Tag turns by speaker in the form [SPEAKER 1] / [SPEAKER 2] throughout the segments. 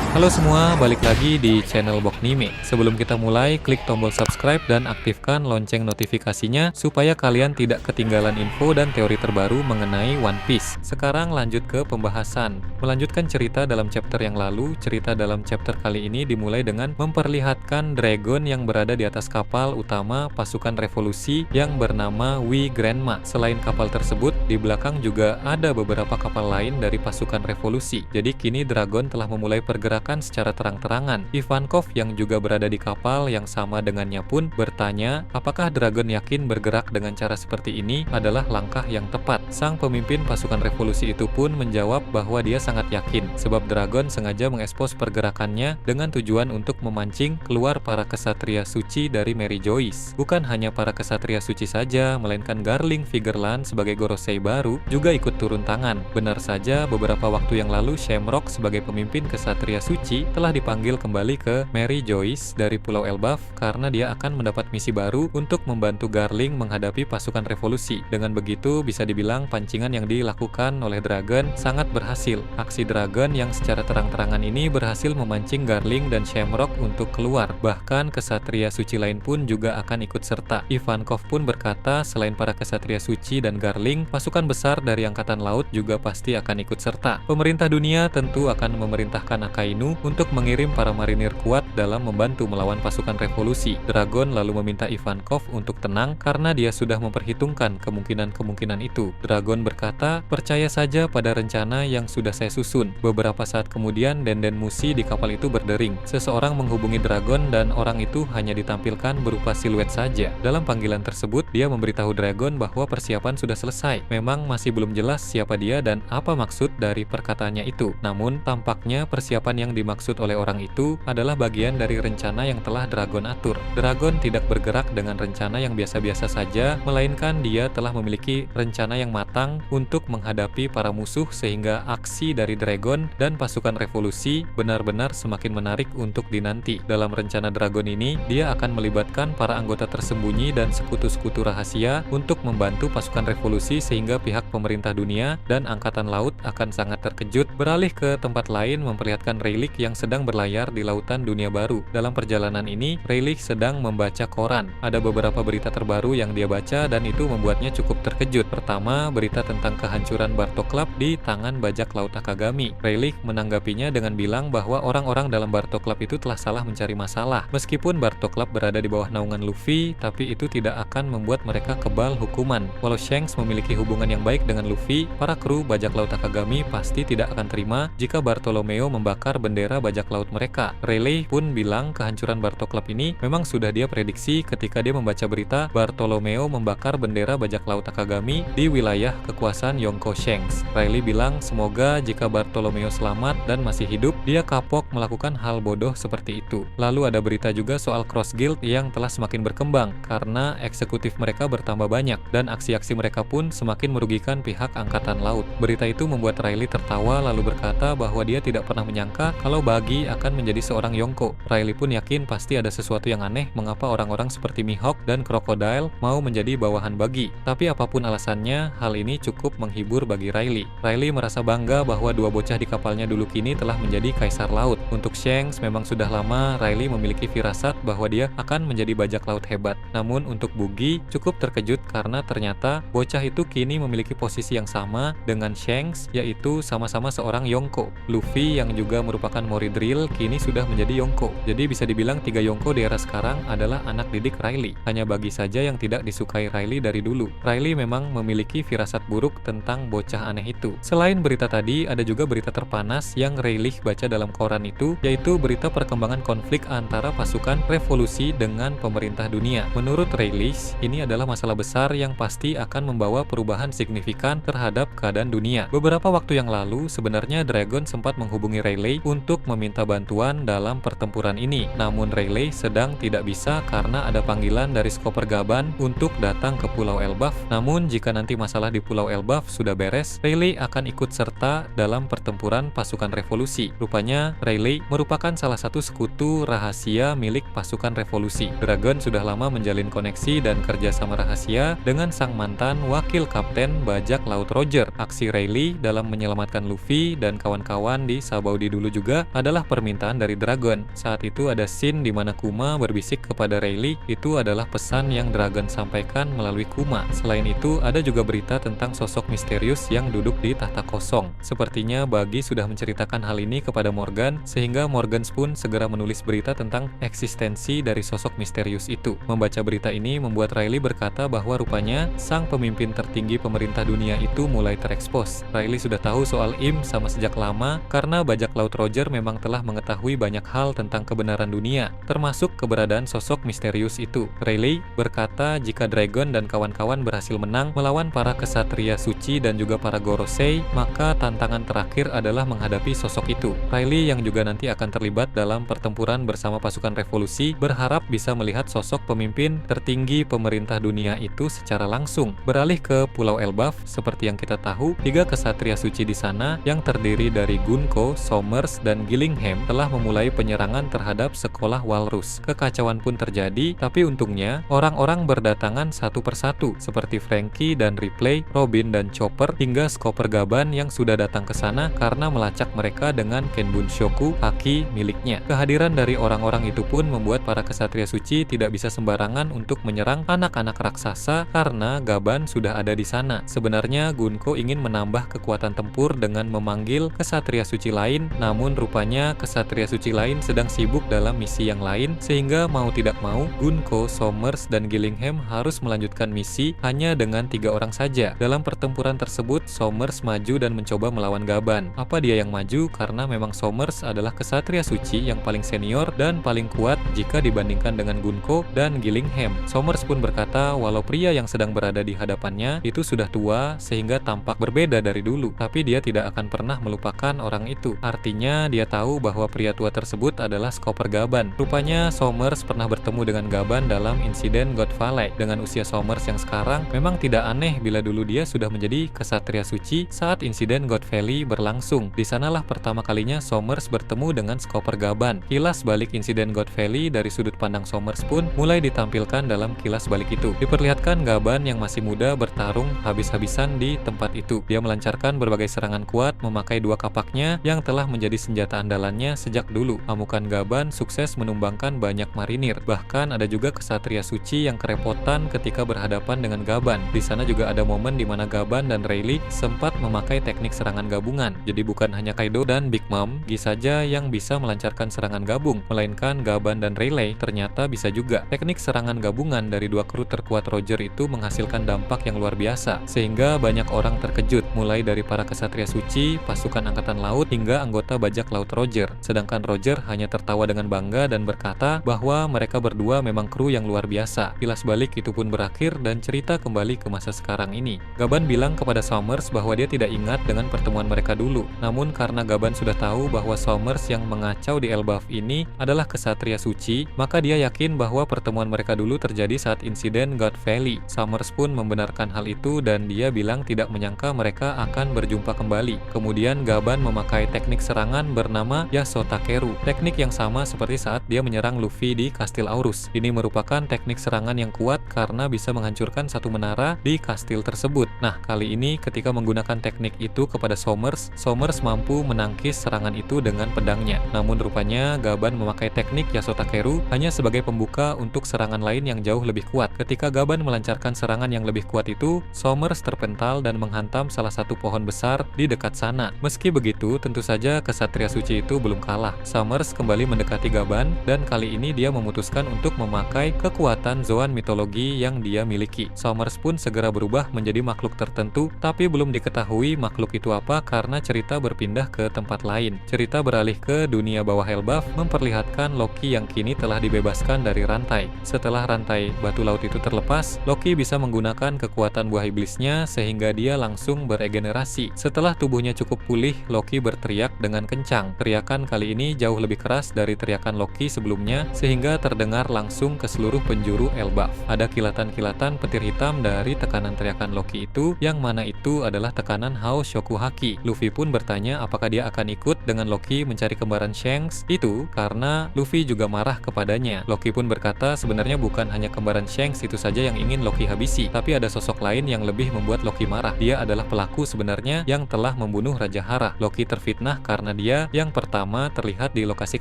[SPEAKER 1] Halo semua, balik lagi di channel Boknime. Sebelum kita mulai, klik tombol subscribe dan aktifkan lonceng notifikasinya supaya kalian tidak ketinggalan info dan teori terbaru mengenai One Piece. Sekarang lanjut ke pembahasan. Melanjutkan cerita dalam chapter yang lalu, cerita dalam chapter kali ini dimulai dengan memperlihatkan Dragon yang berada di atas kapal utama pasukan revolusi yang bernama We Grandma. Selain kapal tersebut, di belakang juga ada beberapa kapal lain dari pasukan revolusi. Jadi kini Dragon telah memulai pergerakan secara terang-terangan. Ivankov yang juga berada di kapal yang sama dengannya pun bertanya, apakah Dragon yakin bergerak dengan cara seperti ini adalah langkah yang tepat. Sang pemimpin pasukan revolusi itu pun menjawab bahwa dia sangat yakin, sebab Dragon sengaja mengekspos pergerakannya dengan tujuan untuk memancing keluar para kesatria suci dari Mary Joyce. Bukan hanya para kesatria suci saja, melainkan Garling Figerland sebagai Gorosei baru juga ikut turun tangan. Benar saja, beberapa waktu yang lalu Shamrock sebagai pemimpin kesatria suci telah dipanggil kembali ke Mary Joyce dari Pulau Elbaf karena dia akan mendapat misi baru untuk membantu Garling menghadapi pasukan revolusi. Dengan begitu, bisa dibilang pancingan yang dilakukan oleh Dragon sangat berhasil. Aksi Dragon yang secara terang-terangan ini berhasil memancing Garling dan Shamrock untuk keluar. Bahkan kesatria suci lain pun juga akan ikut serta. Ivankov pun berkata, selain para kesatria suci dan Garling, pasukan besar dari Angkatan Laut juga pasti akan ikut serta. Pemerintah dunia tentu akan memerintahkan Akainu untuk mengirim para marinir kuat dalam membantu melawan pasukan revolusi. Dragon lalu meminta Ivankov untuk tenang karena dia sudah memperhitungkan kemungkinan-kemungkinan itu. Dragon berkata, percaya saja pada rencana yang sudah saya susun. Beberapa saat kemudian Denden Mushi di kapal itu berdering. Seseorang menghubungi Dragon dan orang itu hanya ditampilkan berupa siluet saja. Dalam panggilan tersebut, dia memberitahu Dragon bahwa persiapan sudah selesai. Memang masih belum jelas siapa dia dan apa maksud dari perkataannya itu. Namun, tampaknya persiapan yang dimaksud oleh orang itu adalah bagian dari rencana yang telah Dragon atur. Dragon tidak bergerak dengan rencana yang biasa-biasa saja, melainkan dia telah memiliki rencana yang matang untuk menghadapi para musuh sehingga aksi dari Dragon dan pasukan revolusi benar-benar semakin menarik untuk dinanti. Dalam rencana Dragon ini, dia akan melibatkan para anggota tersembunyi dan sekutu-sekutu rahasia untuk membantu pasukan revolusi sehingga pihak pemerintah dunia dan Angkatan Laut akan sangat terkejut. Beralih ke tempat lain memperlihatkan Rayleigh yang sedang berlayar di lautan dunia baru. Dalam perjalanan ini, Rayleigh sedang membaca koran. Ada beberapa berita terbaru yang dia baca dan itu membuatnya cukup terkejut. Pertama, berita tentang kehancuran Bartok Club di tangan bajak laut Akagami. Rayleigh menanggapinya dengan bilang bahwa orang-orang dalam Bartok Club itu telah salah mencari masalah. Meskipun Bartok Club berada di bawah naungan Luffy, tapi itu tidak akan membuat mereka kebal hukuman. Walau Shanks memiliki hubungan yang baik dengan Luffy, para kru bajak laut Akagami pasti tidak akan terima jika Bartolomeo membakar bendera bajak laut mereka. Rayleigh pun bilang kehancuran Bartok Club ini memang sudah dia prediksi ketika dia membaca berita Bartolomeo membakar bendera bajak laut Akagami di wilayah kekuasaan Yonko Shanks. Rayleigh bilang semoga jika Bartolomeo selamat dan masih hidup, dia kapok melakukan hal bodoh seperti itu. Lalu ada berita juga soal Cross Guild yang telah semakin berkembang karena eksekutif mereka bertambah banyak dan aksi-aksi mereka pun semakin merugikan pihak Angkatan Laut. Berita itu membuat Rayleigh tertawa lalu berkata bahwa dia tidak pernah menyangka kalau Buggy akan menjadi seorang Yonko. Rayleigh pun yakin pasti ada sesuatu yang aneh mengapa orang-orang seperti Mihawk dan Crocodile mau menjadi bawahan Buggy. Tapi apapun alasannya, hal ini cukup menghibur bagi Rayleigh. Rayleigh merasa bangga bahwa dua bocah di kapalnya dulu kini telah menjadi kaisar laut. Untuk Shanks, memang sudah lama Rayleigh memiliki firasat bahwa dia akan menjadi bajak laut hebat. Namun untuk Buggy cukup terkejut karena ternyata bocah itu kini memiliki posisi yang sama dengan Shanks, yaitu sama-sama seorang Yonko. Luffy yang juga merupakan Mori Drill kini sudah menjadi Yonko. Jadi bisa dibilang tiga Yonko di era sekarang adalah anak didik Rayleigh. Hanya Buggy saja yang tidak disukai Rayleigh dari dulu. Rayleigh memang memiliki firasat buruk tentang bocah aneh itu. Selain berita tadi, ada juga berita terpanas yang Rayleigh baca dalam koran itu, yaitu berita perkembangan konflik antara pasukan revolusi dengan pemerintah dunia. Menurut Rayleigh, ini adalah masalah besar yang pasti akan membawa perubahan signifikan terhadap keadaan dunia. Beberapa waktu yang lalu, sebenarnya Dragon sempat menghubungi Rayleigh untuk meminta bantuan dalam pertempuran ini. Namun Rayleigh sedang tidak bisa karena ada panggilan dari Skopper Gaban untuk datang ke Pulau Elbaf. Namun jika nanti masalah di Pulau Elbaf sudah beres, Rayleigh akan ikut serta dalam pertempuran pasukan revolusi. Rupanya Rayleigh merupakan salah satu sekutu rahasia milik pasukan revolusi. Dragon sudah lama menjalin koneksi dan kerjasama rahasia dengan sang mantan wakil kapten bajak laut Roger. Aksi Rayleigh dalam menyelamatkan Luffy dan kawan-kawan di Sabaudi dulu juga adalah permintaan dari Dragon. Saat itu ada scene di mana Kuma berbisik kepada Rayleigh, itu adalah pesan yang Dragon sampaikan melalui Kuma. Selain itu, ada juga berita tentang sosok misterius yang duduk di tahta kosong. Sepertinya Buggy sudah menceritakan hal ini kepada Morgan, sehingga Morgan pun segera menulis berita tentang eksistensi dari sosok misterius itu. Membaca berita ini membuat Riley berkata bahwa rupanya sang pemimpin tertinggi pemerintah dunia itu mulai terekspos. Riley sudah tahu soal Im sama sejak lama karena bajak laut Roger memang telah mengetahui banyak hal tentang kebenaran dunia, termasuk keberadaan sosok misterius itu. Riley berkata jika Dragon dan kawan-kawan berhasil menang melawan para kesatria suci dan juga para Gorosei, maka tantangan terakhir adalah menghadapi sosok itu. Riley yang juga nanti akan terlibat dalam pertempuran bersama pasukan revolusi berharap bisa melihat sosok pemimpin tertinggi pemerintah dunia itu secara langsung. Beralih ke Pulau Elbaf, seperti yang kita tahu, 3 kesatria suci di sana yang terdiri dari Gunko, Somers, dan Gillingham telah memulai penyerangan terhadap sekolah Walrus. Kekacauan pun terjadi, tapi untungnya orang-orang berdatangan satu persatu seperti Frankie dan Ripley, Robin dan Chopper, hingga Skopper Gaban yang sudah datang ke sana karena melacak mereka dengan Kenbunshoku, haki miliknya. Kehadiran dari orang-orang itu pun membuat para kesatria suci tidak bisa sembarangan untuk menyerang anak-anak raksasa karena Gaban sudah ada di sana. Sebenarnya Gunko ingin menambah kekuatan tempur dengan memanggil kesatria suci lain, namun rupanya kesatria suci lain sedang sibuk dalam misi yang lain, sehingga mau tidak mau Gunko, Somers, dan Gillingham harus melanjutkan misi hanya dengan 3 orang saja. Dalam pertempuran tersebut, Somers maju dan mencoba melawan Gaban. Apa dia yang maju? Karena memang Somers adalah kesatria suci yang paling senior dan paling kuat jika dibandingkan dengan Gunko dan Gillingham. Somers pun berkata walau pria yang sedang berada di hadapannya itu sudah tua sehingga tampak berbeda dari dulu, tapi dia tidak akan pernah melupakan orang itu. Artinya dia tahu bahwa pria tua tersebut adalah Skopper Gaban. Rupanya Somers pernah bertemu dengan Gaban dalam insiden God Valley. Dengan usia Somers yang sekarang, memang tidak aneh bila dulu dia sudah menjadi kesatria suci saat insiden God Valley berlangsung. Di sanalah pertama kalinya Somers bertemu dengan Skopper Gaban. Kilas balik insiden God Valley dari sudut pandang Somers pun mulai ditampilkan dalam kilas balik itu. Diperlihatkan Gaban yang masih muda bertarung habis-habisan di tempat itu. Dia melancarkan berbagai serangan kuat memakai 2 kapaknya yang telah menjadi senjata andalannya sejak dulu. Amukan Gaban sukses menumbangkan banyak marinir. Bahkan ada juga kesatria suci yang kerepotan ketika berhadapan dengan Gaban. Di sana juga ada momen di mana Gaban dan Rayleigh sempat memakai teknik serangan gabungan. Jadi bukan hanya Kaido dan Big Mom Gi saja yang bisa melancarkan serangan gabung, melainkan Gaban dan Rayleigh ternyata bisa juga. Teknik serangan gabungan dari 2 kru terkuat Roger itu menghasilkan dampak yang luar biasa, sehingga banyak orang terkejut, mulai dari para kesatria suci, pasukan angkatan laut, hingga anggota bajak laut Roger. Sedangkan Roger hanya tertawa dengan bangga dan berkata bahwa mereka berdua memang kru yang luar biasa. Kilas balik itu pun berakhir dan cerita kembali ke masa sekarang ini. Gaban bilang kepada Somers bahwa dia tidak ingat dengan pertemuan mereka dulu. Namun karena Gaban sudah tahu bahwa Somers yang mengacau di Elbaf ini adalah kesatria suci, maka dia yakin bahwa pertemuan mereka dulu terjadi saat insiden God Valley. Somers pun membenarkan hal itu dan dia bilang tidak menyangka mereka akan berjumpa kembali. Kemudian Gaban memakai teknik serangan bernama Yasotakeru. Teknik yang sama seperti saat dia menyerang Luffy di Kastil Aurus. Ini merupakan teknik serangan yang kuat karena bisa menghancurkan satu menara di kastil tersebut. Nah, kali ini ketika menggunakan teknik itu kepada Somers, Somers mampu menangkis serangan itu dengan pedangnya. Namun rupanya Gaban memakai teknik Yasotakeru hanya sebagai pembuka untuk serangan lain yang jauh lebih kuat. Ketika Gaban melancarkan serangan yang lebih kuat itu, Somers terpental dan menghantam salah satu pohon besar di dekat sana. Meski begitu, tentu saja kesatria suci itu belum kalah. Somers kembali mendekati Gaban dan kali ini dia memutuskan untuk memakai kekuatan Zoan mitologi yang dia miliki. Somers pun segera berubah menjadi makhluk tertentu, tapi belum diketahui makhluk itu apa karena cerita berpindah ke tempat lain. Cerita beralih ke dunia bawah Elbaf, memperlihatkan Loki yang kini telah dibebaskan dari rantai. Setelah rantai batu laut itu terlepas, Loki bisa menggunakan kekuatan buah iblisnya sehingga dia langsung beregenerasi. Setelah tubuhnya cukup pulih, Loki berteriak dengan kencang. Teriakan kali ini jauh lebih keras dari teriakan Loki sebelumnya sehingga terdengar langsung ke seluruh penjuru Elbaf. Ada kilatan-kilatan petir hitam dari tekanan teriakan Loki itu, yang mana itu adalah tekanan Hao Shoku Haki. Luffy pun bertanya apakah dia akan ikut dengan Loki mencari kembaran Shanks itu karena Luffy juga marah kepadanya. Loki pun berkata sebenarnya bukan hanya kembaran Shanks itu saja yang ingin Loki habisi, tapi ada sosok lain yang lebih membuat Loki marah. Dia adalah pelaku sebenarnya yang telah membunuh Raja Hara. Loki terfitnah karena dia Arya yang pertama terlihat di lokasi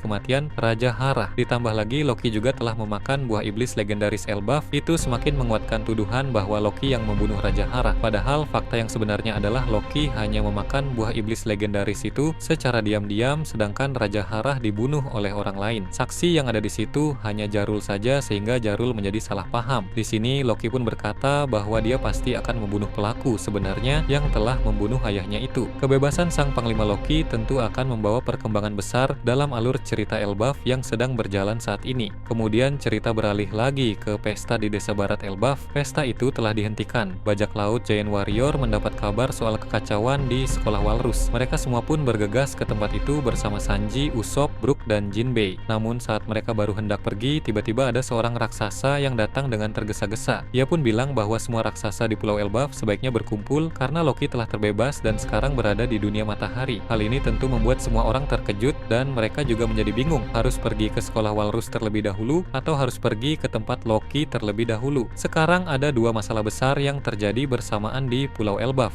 [SPEAKER 1] kematian Raja Hara. Ditambah lagi Loki juga telah memakan buah iblis legendaris Elbaf, itu semakin menguatkan tuduhan bahwa Loki yang membunuh Raja Hara. Padahal fakta yang sebenarnya adalah Loki hanya memakan buah iblis legendaris itu secara diam-diam, sedangkan Raja Hara dibunuh oleh orang lain. Saksi yang ada di situ hanya Jarul saja, sehingga Jarul menjadi salah paham. Di sini Loki pun berkata bahwa dia pasti akan membunuh pelaku sebenarnya yang telah membunuh ayahnya itu. Kebebasan sang Panglima Loki tentu akan membawa perkembangan besar dalam alur cerita Elbaf yang sedang berjalan saat ini. Kemudian cerita beralih lagi ke pesta di desa barat Elbaf. Pesta itu telah dihentikan. Bajak laut Giant Warrior mendapat kabar soal kekacauan di sekolah Walrus. Mereka semua pun bergegas ke tempat itu bersama Sanji, Usopp, Brook, dan Jinbei. Namun saat mereka baru hendak pergi, tiba-tiba ada seorang raksasa yang datang dengan tergesa-gesa. Ia pun bilang bahwa semua raksasa di Pulau Elbaf sebaiknya berkumpul karena Loki telah terbebas dan sekarang berada di dunia matahari. Hal ini tentu membuat semua orang terkejut dan mereka juga menjadi bingung harus pergi ke sekolah Walrus terlebih dahulu atau harus pergi ke tempat Loki terlebih dahulu. Sekarang ada dua masalah besar yang terjadi bersamaan di Pulau Elbaf.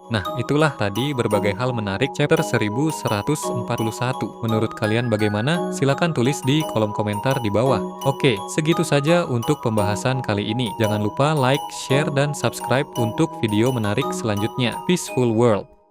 [SPEAKER 1] Nah, itulah tadi berbagai hal menarik chapter 1141. Menurut kalian bagaimana? Silahkan tulis di kolom komentar di bawah. Oke, segitu saja untuk pembahasan kali ini. Jangan lupa like, share, dan subscribe untuk video menarik selanjutnya. Peaceful World.